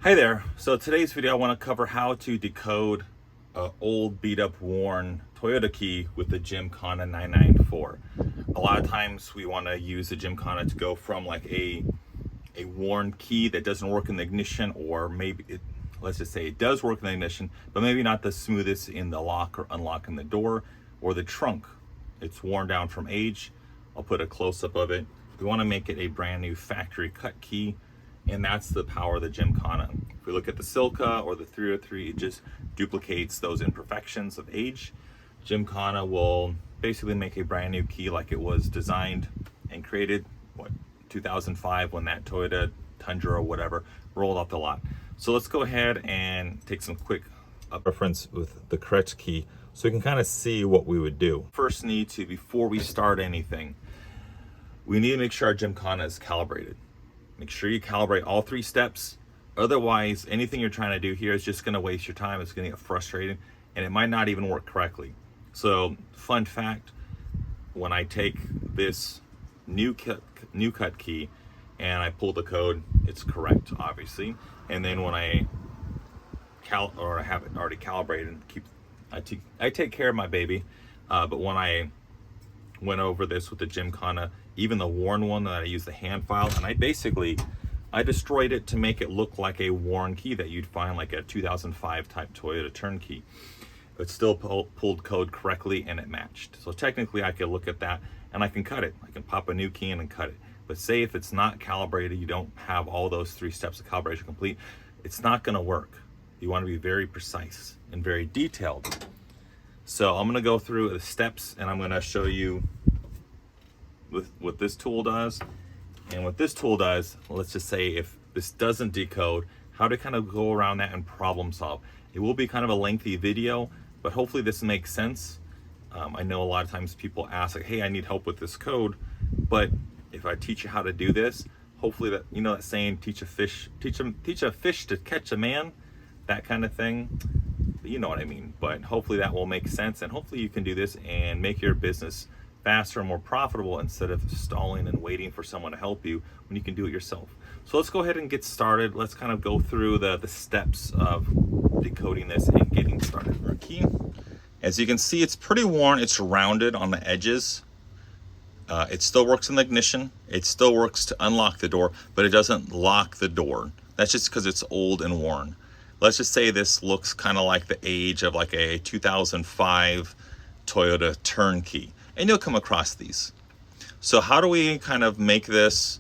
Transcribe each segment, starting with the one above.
Hi there. So today's video I want to cover how to decode an old beat up worn Toyota key with the Gymkana 994. A lot of times we want to use the Gymkana to go from like a worn key that doesn't work in the ignition, or maybe let's just say it does work in the ignition, but maybe not the smoothest in the lock or unlocking the door or the trunk. It's worn down from age. I'll put a close-up of it. We want to make it a brand new factory cut key, and that's the power of the Gymkana. If we look at the Silka or the 303, it just duplicates those imperfections of age. Gymkana will basically make a brand new key like it was designed and created, 2005, when that Toyota Tundra or whatever rolled off the lot. So let's go ahead and take some quick reference with the correct key so we can kind of see what we would do. First need to, before we start anything, we need to make sure our Gymkana is calibrated. Make sure you calibrate all 3 steps. Otherwise, anything you're trying to do here is just going to waste your time. It's going to get frustrating, and it might not even work correctly. So, fun fact, when I take this new cut key and I pull the code, it's correct, obviously. And then when I have it already calibrated, I take care of my baby. But when I went over this with the Gymkana, even the worn one that I used the hand file, and I destroyed it to make it look like a worn key that you'd find like a 2005 type Toyota turnkey. It still pulled code correctly and it matched. So technically I could look at that and I can cut it. I can pop a new key in and cut it. But say if it's not calibrated, you don't have all those 3 steps of calibration complete, it's not gonna work. You wanna be very precise and very detailed. So I'm gonna go through the steps and I'm gonna show you what this tool does. And what this tool does, let's just say if this doesn't decode, how to kind of go around that and problem solve. It will be kind of a lengthy video, but hopefully this makes sense. I know a lot of times people ask like, hey, I need help with this code, but if I teach you how to do this, hopefully that, you know that saying, teach a fish to catch a man, that kind of thing. You know what I mean. But hopefully that will make sense, and hopefully you can do this and make your business faster and more profitable instead of stalling and waiting for someone to help you when you can do it yourself. So let's go ahead and get started. Let's kind of go through the steps of decoding this and getting started. Our key, as you can see, it's pretty worn. It's rounded on the edges. It still works in the ignition. It still works to unlock the door, but it doesn't lock the door. That's just because it's old and worn. Let's just say this looks kind of like the age of like a 2005 Toyota turnkey. And you'll come across these. So how do we kind of make this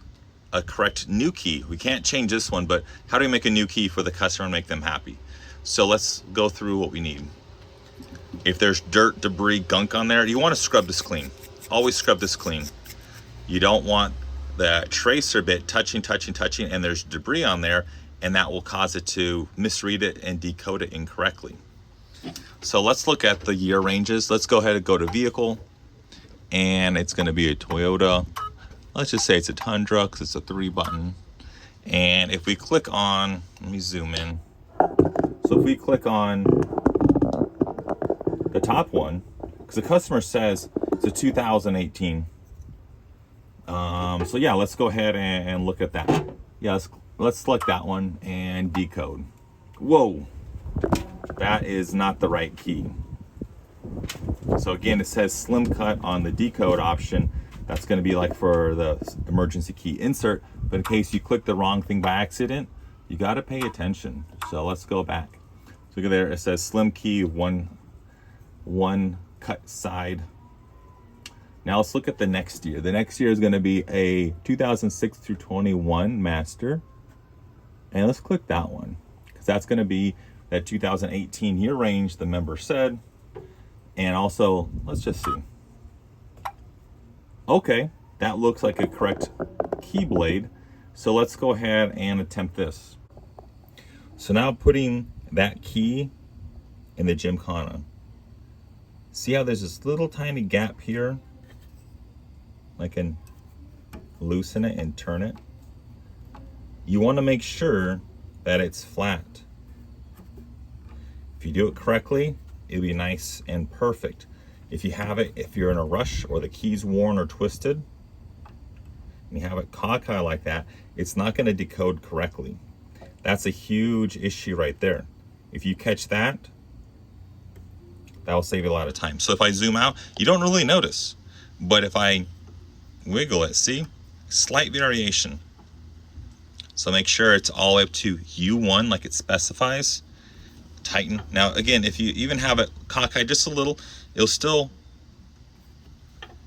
a correct new key? We can't change this one, but how do we make a new key for the customer and make them happy? So let's go through what we need. If there's dirt, debris, gunk on there, you want to scrub this clean. Always scrub this clean. You don't want the tracer bit touching, and there's debris on there, and that will cause it to misread it and decode it incorrectly. So let's look at the year ranges. Let's go ahead and go to vehicle. And it's going to be a Toyota. Let's just say it's a Tundra because it's a 3-button. And if we click on, let me zoom in. So if we click on the top one, because the customer says it's a 2018. So yeah, let's go ahead and look at that. Yeah, let's select that one and decode. Whoa, that is not the right key. So again, it says slim cut on the decode option. That's going to be like for the emergency key insert, but in case you click the wrong thing by accident, you got to pay attention. So let's go back. So look at there, it says slim key, one cut side. Now let's look at the next year. The next year is going to be a 2006 through 21 master, and let's click that one because that's going to be that 2018 year range the member said. And also, let's just see. Okay, that looks like a correct keyblade. So let's go ahead and attempt this. So now putting that key in the Gymkana. See how there's this little tiny gap here? I can loosen it and turn it. You want to make sure that it's flat. If you do it correctly, it'll be nice and perfect. If you're in a rush or the key's worn or twisted, and you have it cockeyed like that, it's not going to decode correctly. That's a huge issue right there. If you catch that, that will save you a lot of time. So if I zoom out, you don't really notice. But if I wiggle it, see? Slight variation. So make sure it's all the way up to U1 like it specifies. Tighten. Now again, if you even have it cockeyed just a little, it'll still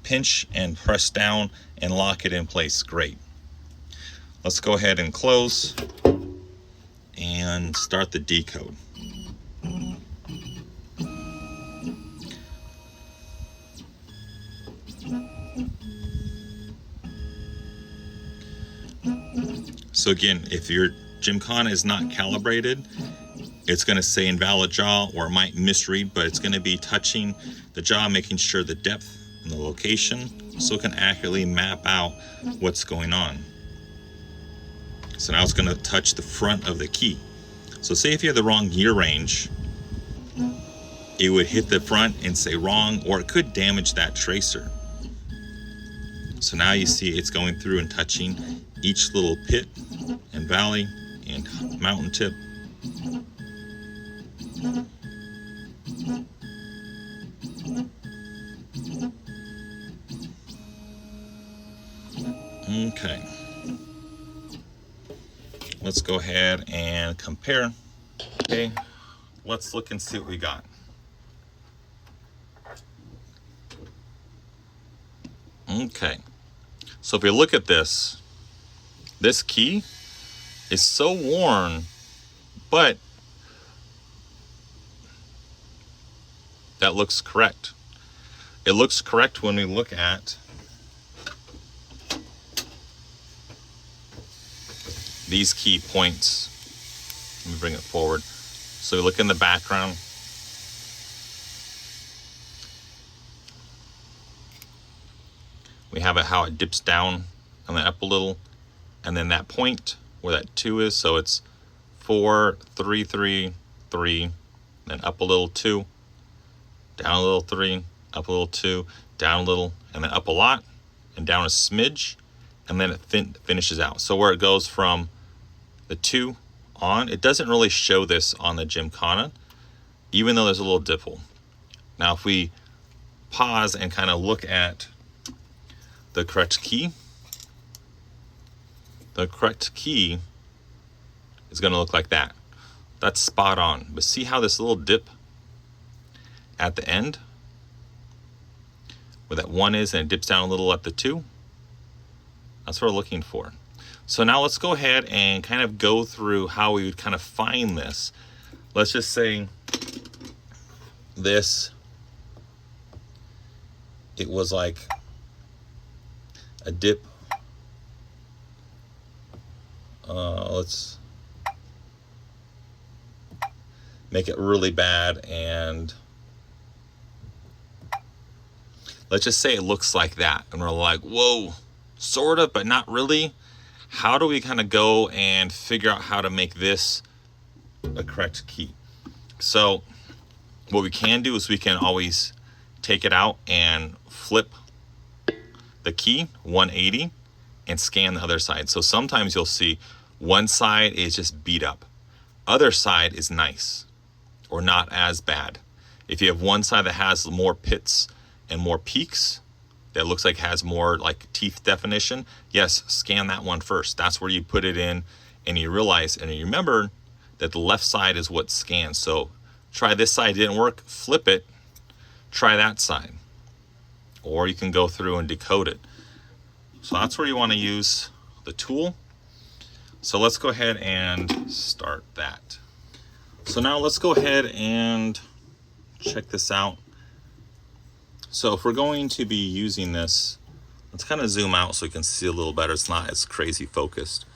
pinch and press down and lock it in place. Great. Let's go ahead and close and start the decode. So again, if your Gymkana is not calibrated, it's going to say invalid jaw, or it might misread, but it's going to be touching the jaw, making sure the depth and the location, so it can accurately map out what's going on. So now it's going to touch the front of the key. So say if you have the wrong gear range, it would hit the front and say wrong, or it could damage that tracer. So now you see it's going through and touching each little pit and valley and mountain tip. Okay. Let's go ahead and compare. Okay, let's look and see what we got. Okay, so if you look at this key is so worn, but that looks correct. It looks correct when we look at these key points. Let me bring it forward. So we look in the background. We have it how it dips down and then up a little, and then that point where that 2 is, so it's 4, 3, 3, 3, then up a little 2, down a little 3, up a little 2, down a little, and then up a lot, and down a smidge, and then it finishes out. So where it goes from the 2 on, it doesn't really show this on the Gymkana, even though there's a little dipple. Now if we pause and kind of look at the correct key, the correct key is going to look like that. That's spot on. But see how this little dip at the end, where that 1 is, and it dips down a little at the 2? That's what we're looking for. So now let's go ahead and kind of go through how we would kind of find this. Let's just say this, it was like a dip. Let's make it really bad, and let's just say it looks like that, and we're like, whoa, sort of, but not really. How do we kind of go and figure out how to make this a correct key? So what we can do is we can always take it out and flip the key 180 and scan the other side. So sometimes you'll see one side is just beat up, other side is nice or not as bad. If you have one side that has more pits and more peaks, that looks like has more like teeth definition, yes, scan that one first. That's where you put it in, and you realize and you remember that the left side is what scans. So try this side, didn't work, flip it, try that side, or you can go through and decode it. So that's where you want to use the tool. So let's go ahead and start that. So now let's go ahead and check this out. So if we're going to be using this, let's kind of zoom out so we can see a little better. It's not as crazy focused.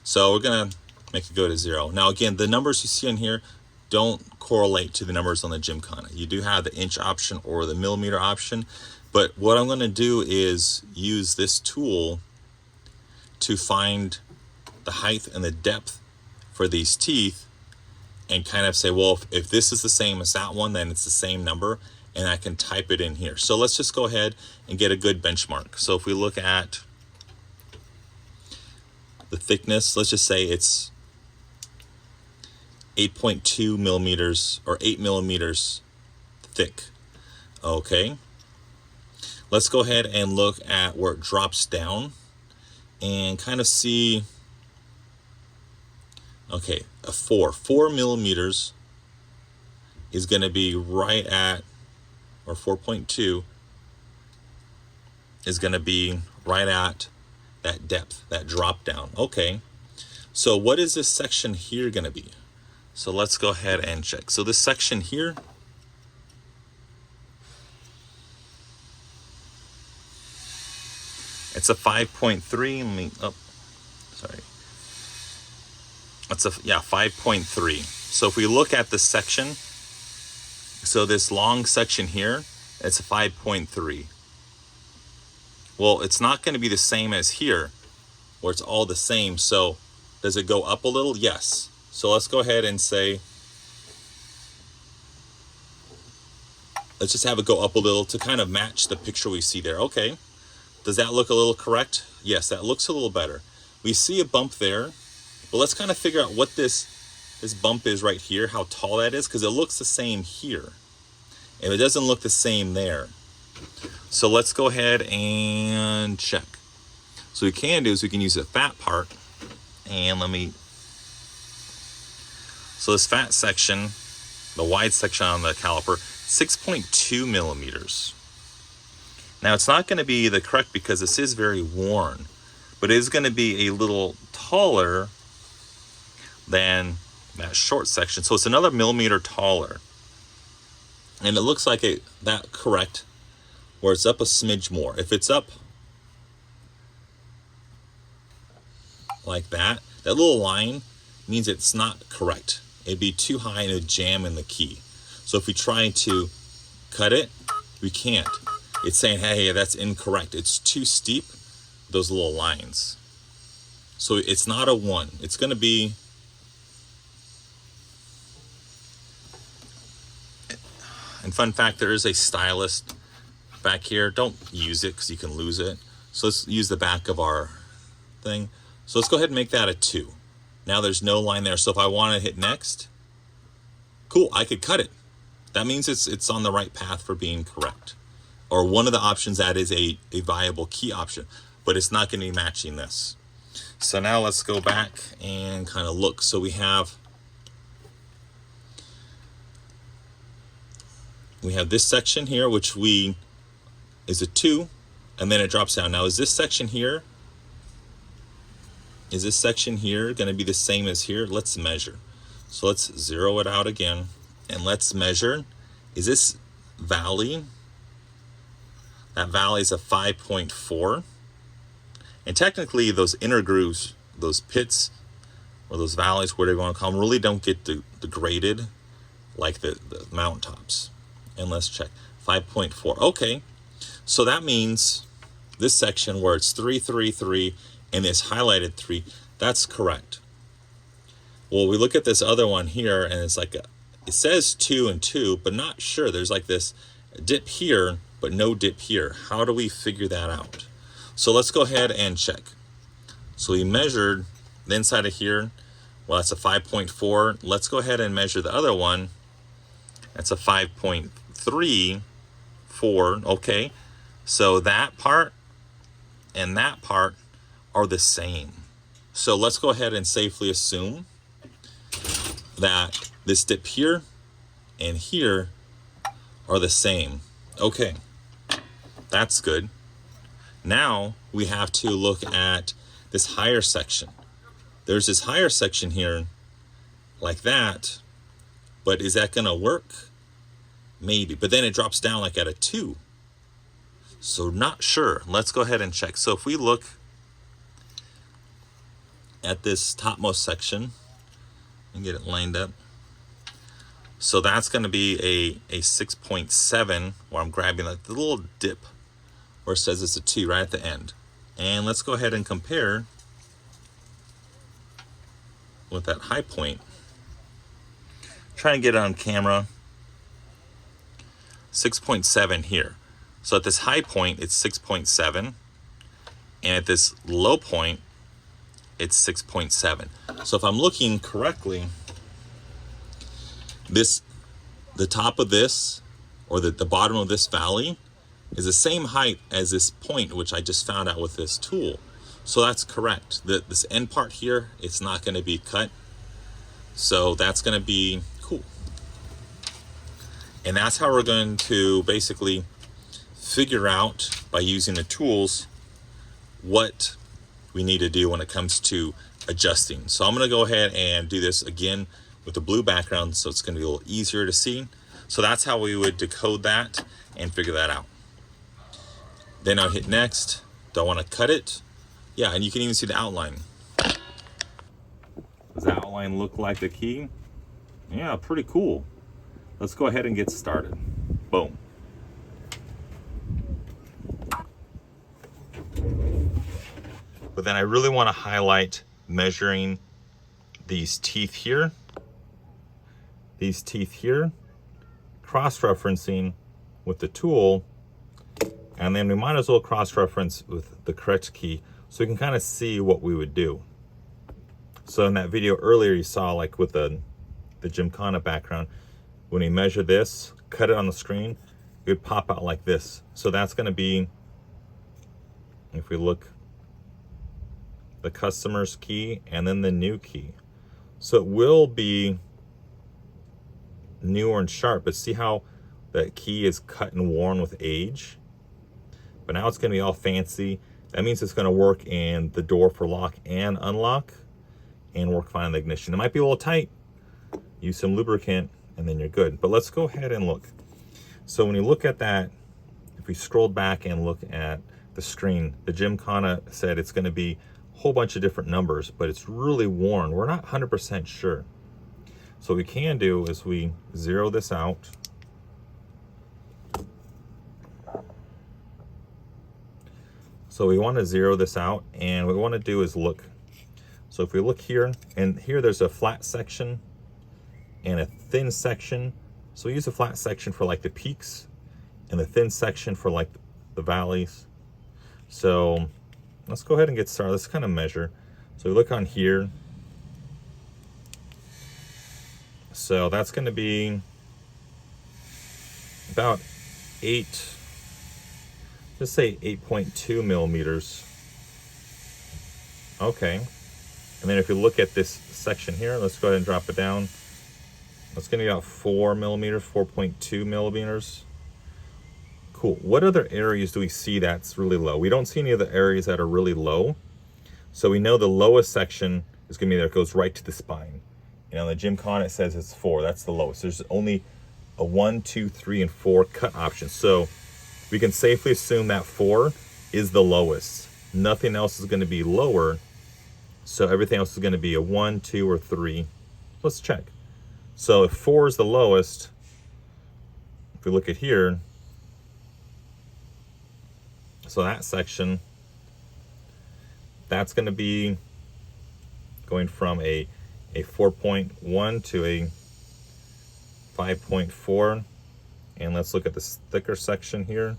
So we're gonna make it go to 0. Now again, the numbers you see in here don't correlate to the numbers on the Gymkana. You do have the inch option or the millimeter option, but what I'm gonna do is use this tool to find the height and the depth for these teeth and kind of say, well, if this is the same as that one, then it's the same number, and I can type it in here. So let's just go ahead and get a good benchmark. So if we look at the thickness, let's just say it's 8.2 millimeters or 8 millimeters thick. Okay, let's go ahead and look at where it drops down and kind of see. Okay, a 4 millimeters is going to be right at, or 4.2 is going to be right at that depth, that drop down. Okay, so what is this section here going to be? So let's go ahead and check. So this section here, it's a 5.3. Let me, oh, sorry. That's 5.3. So if we look at this section, so this long section here, it's a 5.3. Well, it's not going to be the same as here, where it's all the same. So does it go up a little? Yes. So let's go ahead and say, let's just have it go up a little to kind of match the picture we see there. Okay. Does that look a little correct? Yes, that looks a little better. We see a bump there, but let's kind of figure out what this bump is right here, how tall that is, because it looks the same here. And it doesn't look the same there. So let's go ahead and check. So what we can do is we can use the fat part, and so this fat section, the wide section on the caliper, 6.2 millimeters. Now it's not going to be the correct because this is very worn, but it is going to be a little taller than that short section. So it's another millimeter taller. And it looks like that correct, where it's up a smidge more. If it's up like that, that little line means it's not correct. It'd be too high and it would jam in the key. So if we try to cut it, we can't. It's saying, hey, that's incorrect. It's too steep, those little lines. So it's not a 1. It's going to be, and fun fact, there is a stylus back here. Don't use it because you can lose it. So let's use the back of our thing. So let's go ahead and make that a 2. Now there's no line there. So if I want to hit next, cool, I could cut it. That means it's on the right path for being correct. Or one of the options that is a viable key option, but it's not going to be matching this. So now let's go back and kind of look. So we have this section here, which is a 2, and then it drops down. Now is this section here going to be the same as here? Let's measure. So let's zero it out again, and let's measure. Is this valley? That valley is a 5.4. And technically those inner grooves, those pits, or those valleys, whatever you want to call them, really don't get degraded like the mountaintops. And let's check. 5.4. Okay. So that means this section where it's 3, 3, 3, and this highlighted 3, that's correct. Well, we look at this other one here, and it's like, it says 2 and 2, but not sure. There's like this dip here, but no dip here. How do we figure that out? So let's go ahead and check. So we measured the inside of here. Well, that's a 5.4. Let's go ahead and measure the other one. That's a 5.34. Okay. So that part and that part are the same. So let's go ahead and safely assume that this dip here and here are the same. Okay. That's good. Now we have to look at this higher section. There's this higher section here like that, but is that going to work? Maybe, but then it drops down like at a 2. So not sure. Let's go ahead and check. So if we look at this topmost section and get it lined up, so that's going to be a 6.7, where I'm grabbing like the little dip where it says it's a 2 right at the end. And let's go ahead and compare with that high point. Try and get it on camera. 6.7 here. So at this high point, it's 6.7. And at this low point, it's 6.7. So if I'm looking correctly, the top of this, or the bottom of this valley, is the same height as this point, which I just found out with this tool. So that's correct. This end part here, it's not going to be cut. So that's going to be cool. And that's how we're going to basically figure out, by using the tools, what we need to do when it comes to adjusting. So I'm going to go ahead and do this again with the blue background, so it's going to be a little easier to see. So that's how we would decode that and figure that out. Then I'll hit next. Don't want to cut it. Yeah, and you can even see the outline. Does the outline look like the key? Yeah, pretty cool. Let's go ahead and get started. Boom. But then I really want to highlight measuring these teeth here. These teeth here. Cross-referencing with the tool. And then we might as well cross-reference with the correct key so we can kind of see what we would do. So in that video earlier, you saw, like with the Gymkana background, when we measure this, cut it on the screen, it would pop out like this. So that's going to be, if we look, the customer's key and then the new key. So it will be new and sharp, but see how that key is cut and worn with age? But now it's going to be all fancy. That means it's going to work in the door for lock and unlock, and work fine in the ignition. It might be a little tight. Use some lubricant and then you're good. But let's go ahead and look. So when you look at that, if we scroll back and look at the screen, the Gymkana said it's going to be a whole bunch of different numbers, but it's really worn. We're not 100% sure. So what we can do is we zero this out. So we want to zero this out, and what we want to do is look. So if we look here, and here there's a flat section and a thin section. So we use a flat section for like the peaks and the thin section for like the valleys. So let's go ahead and get started. Let's kind of measure. So we look on here. So that's going to be about 8, just say 8.2 millimeters. Okay. And then if you look at this section here, let's go ahead and drop it down. That's going to be about 4 millimeters, 4.2 millimeters. Cool. What other areas do we see that's really low? We don't see any of the areas that are really low. So we know the lowest section is going to be there. It goes right to the spine. You know, the Gymkana, it says it's 4. That's the lowest. There's only a 1, 2, 3, and 4 cut option. So we can safely assume that 4 is the lowest. Nothing else is going to be lower. So everything else is going to be a 1, 2, or 3. Let's check. So if 4 is the lowest, if we look at here, so that section, that's going to be going from a 4.1 to a 5.4. And let's look at this thicker section here.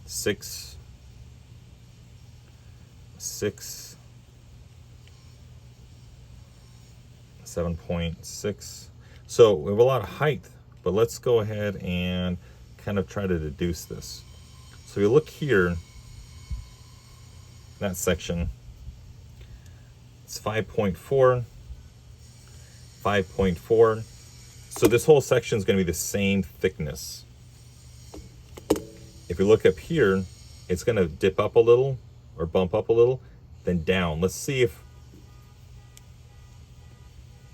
6, 7.6. So we have a lot of height, but let's go ahead and kind of try to deduce this. So you look here, that section, it's 5.4, 5.4. So this whole section is going to be the same thickness. If you look up here, it's going to dip up a little or bump up a little, then down. Let's see if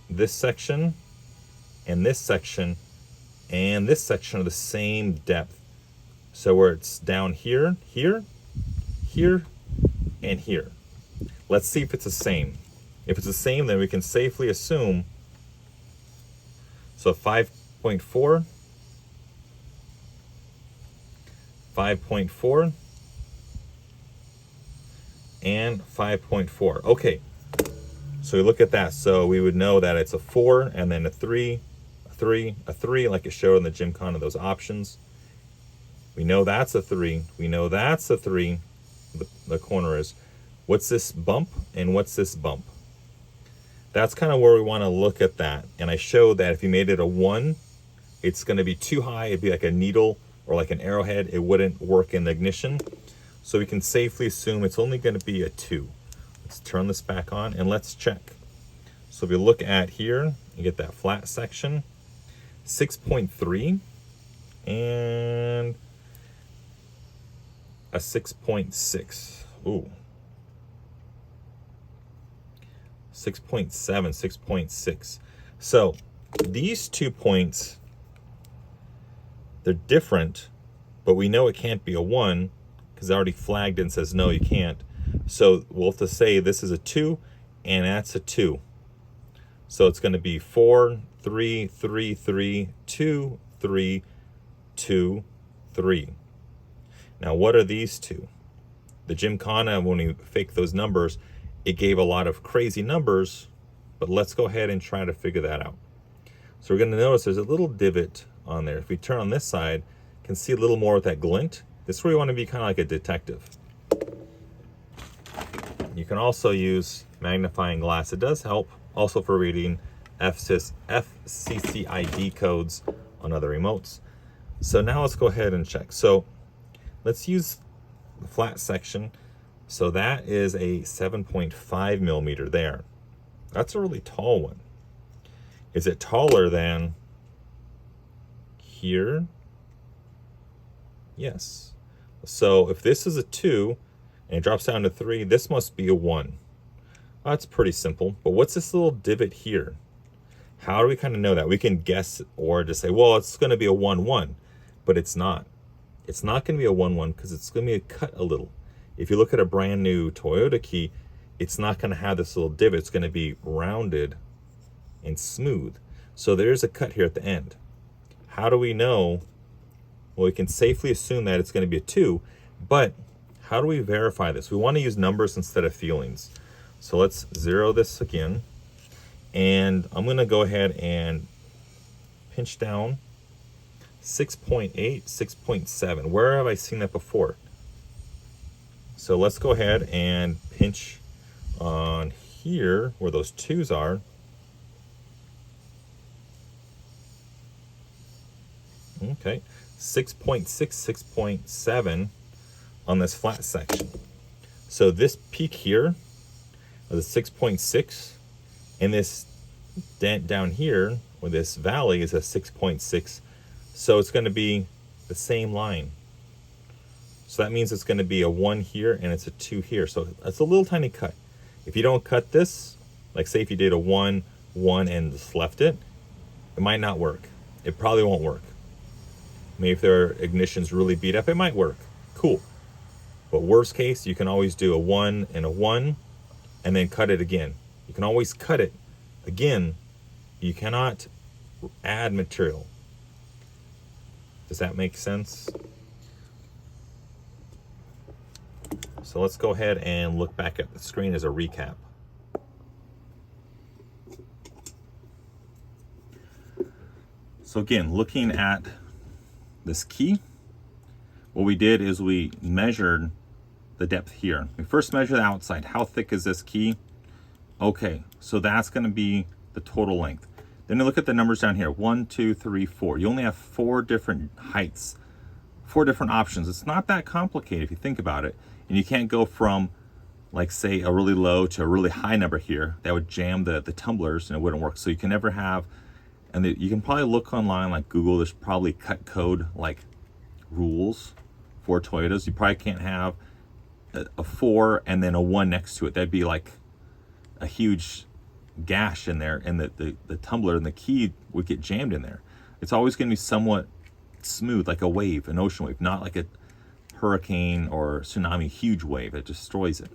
this section and this section and this section are the same depth. So where it's down here, here, here, and here. Let's see if it's the same. If it's the same, then we can safely assume. So 5.4, 5.4, and 5.4. Okay, so we look at that. So we would know that it's a 4 and then a 3, a 3, a 3, like it showed in the Gymkana, those options. We know that's a 3. We know that's a 3. The corner is. What's this bump and what's this bump? That's kind of where we want to look at that. And I showed that if you made it a 1, it's going to be too high. It'd be like a needle or like an arrowhead. It wouldn't work in the ignition. So we can safely assume it's only going to be a 2. Let's turn this back on and let's check. So if you look at here, you get that flat section, 6.3 and a 6.6. Ooh. 6.7, 6.6. So these 2 points, they're different, but we know it can't be a 1 because it already flagged and says no, you can't. So we'll have to say this is a 2 and that's a 2. So it's going to be 4, 3, 3, 3, 2, 3, 2, 3. Now what are these two? The Gymkana, when we fake those numbers, it gave a lot of crazy numbers, but let's go ahead and try to figure that out. So we're going to notice there's a little divot on there. If we turn on this side, you can see a little more with that glint. This is where you want to be kind of like a detective. You can also use magnifying glass. It does help also for reading FCCID codes on other remotes. So now let's go ahead and check. So let's use the flat section. So that is a 7.5 millimeter there. That's a really tall one. Is it taller than here? Yes. So if this is a 2 and it drops down to 3, this must be a 1. That's pretty simple. But what's this little divot here? How do we kind of know that? We can guess or just say, well, it's going to be a 1, 1, but it's not. It's not going to be a 1, 1 because it's going to be cut a little. If you look at a brand new Toyota key, it's not going to have this little divot. It's going to be rounded and smooth. So there's a cut here at the end. How do we know? Well, we can safely assume that it's going to be a 2, but how do we verify this? We want to use numbers instead of feelings. So let's zero this again. And I'm going to go ahead and pinch down 6.8, 6.7. Where have I seen that before? So let's go ahead and pinch on here where those 2s are. Okay, 6.6, 6.7 on this flat section. So this peak here is a 6.6, and this dent down here, where this valley is a 6.6. So it's going to be the same line. So that means it's going to be a 1 here and it's a 2 here. So that's a little tiny cut. If you don't cut this, like say if you did a 1, 1 and just left it, it might not work. It probably won't work. Maybe if their ignition's really beat up, it might work. Cool. But worst case, you can always do a 1 and a 1 and then cut it again. You can always cut it again. You cannot add material. Does that make sense? So let's go ahead and look back at the screen as a recap. So again, looking at this key, what we did is we measured the depth here. We first measure the outside. How thick is this key? Okay, so that's going to be the total length. Then you look at the numbers down here, 1, 2, 3, 4. You only have 4 different heights, 4 different options. It's not that complicated if you think about it. And you can't go from, like, say, a really low to a really high number here. That would jam the tumblers and it wouldn't work. So you can never have, and you can probably look online, like Google, there's probably cut code, like, rules for Toyotas. You probably can't have a 4 and then a 1 next to it. That'd be like a huge gash in there, and the tumbler and the key would get jammed in there. It's always going to be somewhat smooth, like a wave, an ocean wave, not like a hurricane or tsunami huge wave. It destroys it.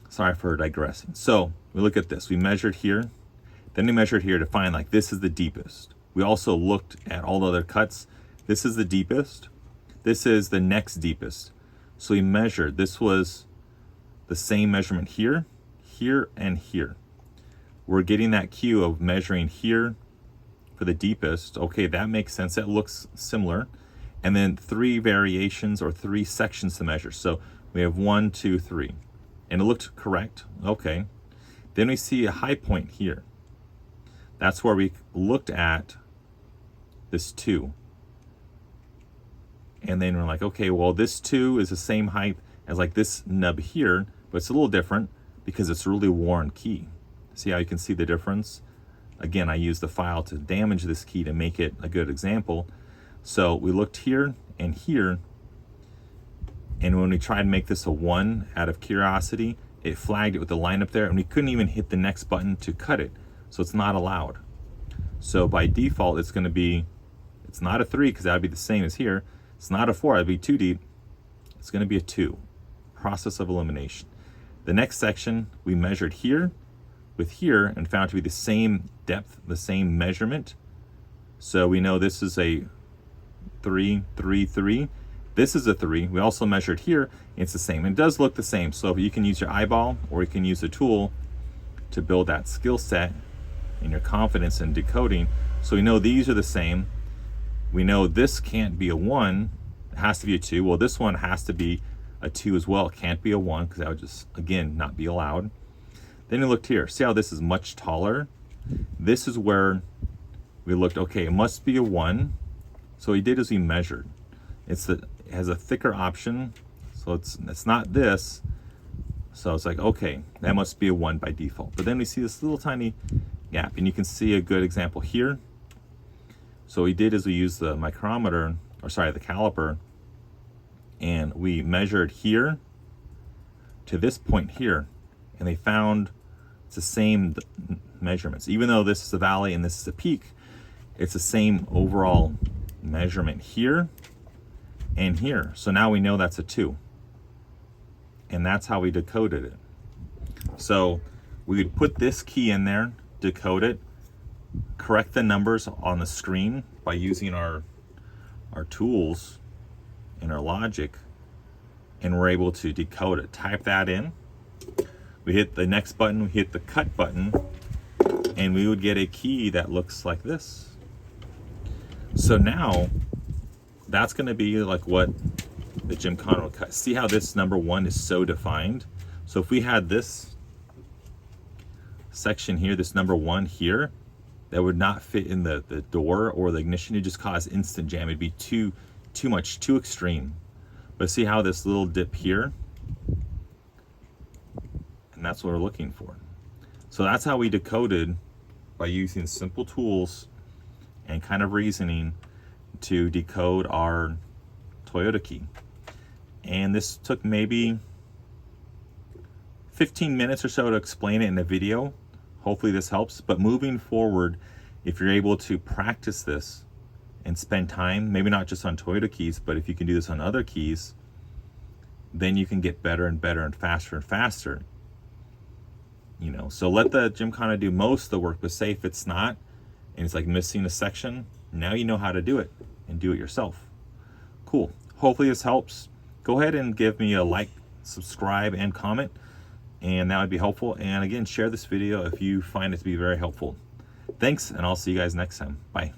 Sorry for digressing. So we look at this. We measured here, then we measured here to find, like, this is the deepest. We also looked at all the other cuts. This is the deepest. This is the next deepest. So we measured. This was the same measurement here, here, and here. We're getting that cue of measuring here for the deepest. Okay, that makes sense. That looks similar. And then 3 variations or 3 sections to measure. So we have 1, 2, 3. And it looked correct. Okay. Then we see a high point here. That's where we looked at this 2. And then we're like, okay, well, this 2 is the same height as like this nub here, but it's a little different because it's a really worn key. See how you can see the difference? Again, I used the file to damage this key to make it a good example. So we looked here and here, and when we tried to make this a 1 out of curiosity, it flagged it with the line up there, and we couldn't even hit the next button to cut it. So it's not allowed. So by default, it's going to be, it's not a 3 because that would be the same as here. It's not a 4, that'd be too deep. It's going to be a 2. Process of elimination. The next section we measured here with here and found to be the same depth, the same measurement. So we know this is a 3, 3, 3. This is a 3. We also measured here. It's the same. It does look the same. So you can use your eyeball or you can use a tool to build that skill set and your confidence in decoding. So we know these are the same. We know this can't be a 1. It has to be a 2. Well, this one has to be a 2 as well. It can't be a 1 because that would just, again, not be allowed. Then we looked here. See how this is much taller? This is where we looked, okay, it must be a 1. So what we did is we measured. It has a thicker option, so it's not this. So it's like, okay, that must be a 1 by default. But then we see this little tiny gap, and you can see a good example here. So what we did is we used the micrometer, or sorry, the caliper, and we measured here to this point here, and they found it's the same measurements. Even though this is the valley and this is the peak, it's the same overall measurement here and here. So now we know that's a 2. And that's how we decoded it. So we would put this key in there, decode it, correct the numbers on the screen by using our tools and our logic, and we're able to decode it. Type that in. We hit the next button, we hit the cut button, and we would get a key that looks like this. So now that's going to be like what the Gymkana will cut. See how this number 1 is so defined? So if we had this section here, this number 1 here, that would not fit in the door or the ignition. It just cause instant jam. It'd be too much, too extreme. But see how this little dip here? And that's what we're looking for. So that's how we decoded, by using simple tools and kind of reasoning to decode our Toyota key. And this took maybe 15 minutes or so to explain it in a video. Hopefully this helps. But moving forward, if you're able to practice this and spend time, maybe not just on Toyota keys, but if you can do this on other keys, then you can get better and better and faster. You know, so let the Gymkana do most of the work, but say if it's not, and it's like missing a section, now you know how to do it and do it yourself. Cool. Hopefully this helps. Go ahead and give me a like, subscribe, and comment, and that would be helpful. And again, share this video if you find it to be very helpful. Thanks, and I'll see you guys next time. Bye.